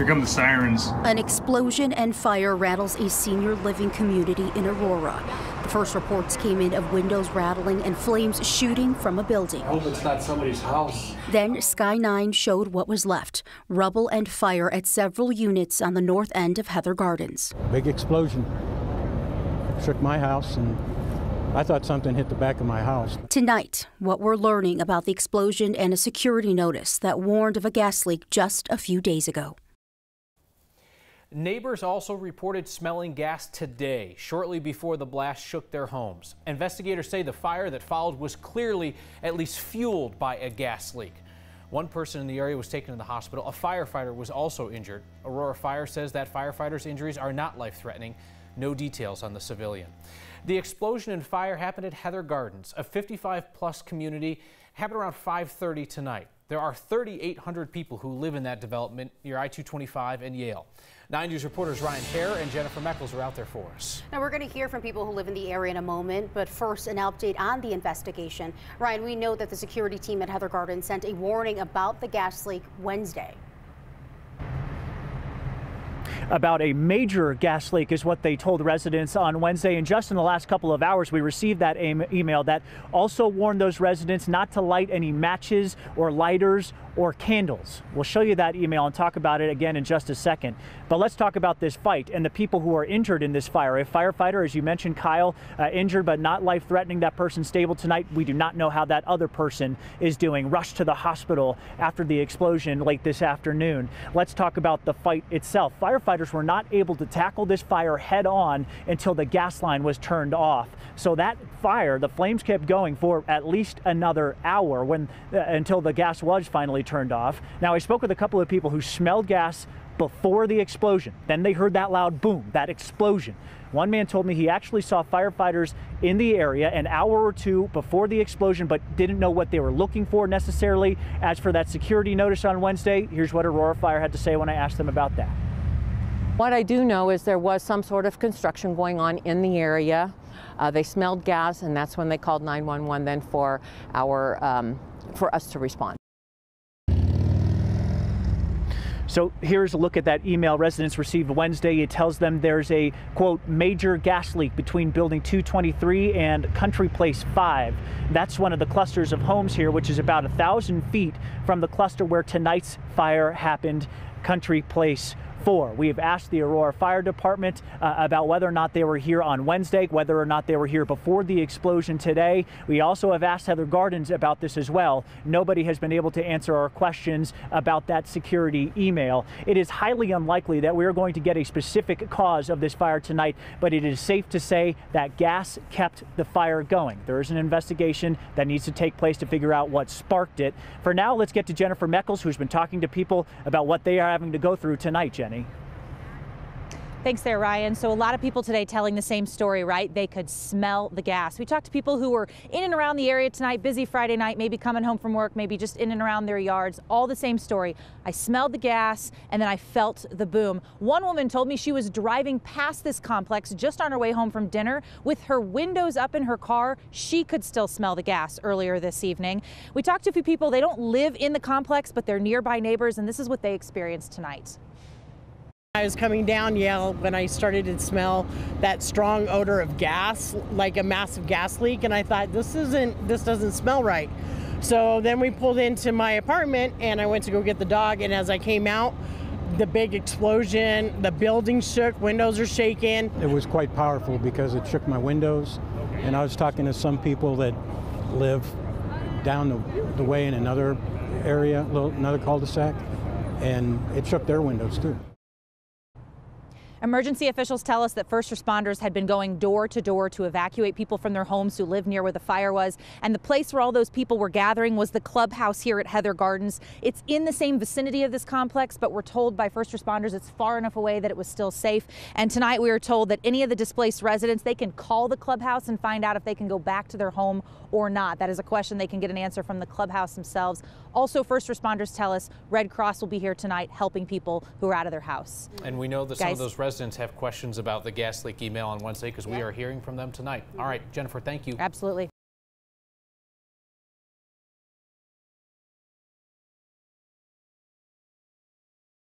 Here come the sirens. An explosion and fire rattles a senior living community in Aurora. The first reports came in of windows rattling and flames shooting from a building. I hope it's not somebody's house. Then Sky 9 showed what was left: rubble and fire at several units on the north end of Heather Gardens. Big explosion. Shook my house, and I thought something hit the back of my house. Tonight, what we're learning about the explosion and a security notice that warned of a gas leak just a few days ago. Neighbors also reported smelling gas today, shortly before the blast shook their homes. Investigators say the fire that followed was clearly at least fueled by a gas leak. One person in the area was taken to the hospital. A firefighter was also injured. Aurora Fire says that firefighter's injuries are not life-threatening. No details on the civilian. The explosion and fire happened at Heather Gardens, a 55-plus community. Happened around 5:30 tonight. There are 3,800 people who live in that development near I-225 and Yale. 9 News reporters Ryan Hare and Jennifer Meckles are out there for us. Now we're going to hear from people who live in the area in a moment, but first an update on the investigation. Ryan, we know that the security team at Heather Gardens sent a warning about the gas leak Wednesday. About a major gas leak is what they told residents on Wednesday. And just in the last couple of hours, we received that email that also warned those residents not to light any matches or lighters or candles. We'll show you that email and talk about it again in just a second. But let's talk about this fight and the people who are injured in this fire. A firefighter, as you mentioned, Kyle, injured but not life-threatening. That person stable tonight. We do not know how that other person is doing. Rushed to the hospital after the explosion late this afternoon. Let's talk about the fight itself. Firefighters were not able to tackle this fire head on until the gas line was turned off. So that fire, the flames kept going for at least another hour until the gas was finally turned off. Now, I spoke with a couple of people who smelled gas before the explosion. Then they heard that loud boom, that explosion. One man told me he actually saw firefighters in the area an hour or two before the explosion, but didn't know what they were looking for necessarily. As for that security notice on Wednesday, here's what Aurora Fire had to say when I asked them about that. What I do know is there was some sort of construction going on in the area. They smelled gas, and that's when they called 911 then for us to respond. So here's a look at that email residents received Wednesday. It tells them there's a, quote, major gas leak between building 223 and Country Place 5. That's one of the clusters of homes here, which is about 1,000 feet from the cluster where tonight's fire happened, Country Place 4. We have asked the Aurora Fire Department about whether or not they were here on Wednesday, whether or not they were here before the explosion today. We also have asked Heather Gardens about this as well. Nobody has been able to answer our questions about that security email. It is highly unlikely that we are going to get a specific cause of this fire tonight, but it is safe to say that gas kept the fire going. There is an investigation that needs to take place to figure out what sparked it. For now, let's get to Jennifer Meckles, who's been talking to people about what they are having to go through tonight. Jenny. Thanks there, Ryan. So a lot of people today telling the same story, right? They could smell the gas. We talked to people who were in and around the area tonight, busy Friday night, maybe coming home from work, maybe just in and around their yards. All the same story. I smelled the gas and then I felt the boom. One woman told me she was driving past this complex just on her way home from dinner with her windows up in her car. She could still smell the gas earlier this evening. We talked to a few people. They don't live in the complex, but they're nearby neighbors, and this is what they experienced tonight. I was coming down Yale when I started to smell that strong odor of gas, like a massive gas leak, and I thought this doesn't smell right. So then we pulled into my apartment and I went to go get the dog, and as I came out, the big explosion, the building shook, windows are shaking. It was quite powerful because it shook my windows, and I was talking to some people that live down the way in another area, another cul-de-sac, and it shook their windows too. Emergency officials tell us that first responders had been going door to door to evacuate people from their homes who live near where the fire was. And the place where all those people were gathering was the clubhouse here at Heather Gardens. It's in the same vicinity of this complex, but we're told by first responders it's far enough away that it was still safe. And tonight we were told that any of the displaced residents, they can call the clubhouse and find out if they can go back to their home or not. That is a question they can get an answer from the clubhouse themselves. Also, first responders tell us Red Cross will be here tonight helping people who are out of their house. And we know that some of those residents have questions about the gas leak email on Wednesday because we are hearing from them tonight. All right, Jennifer, thank you. Absolutely.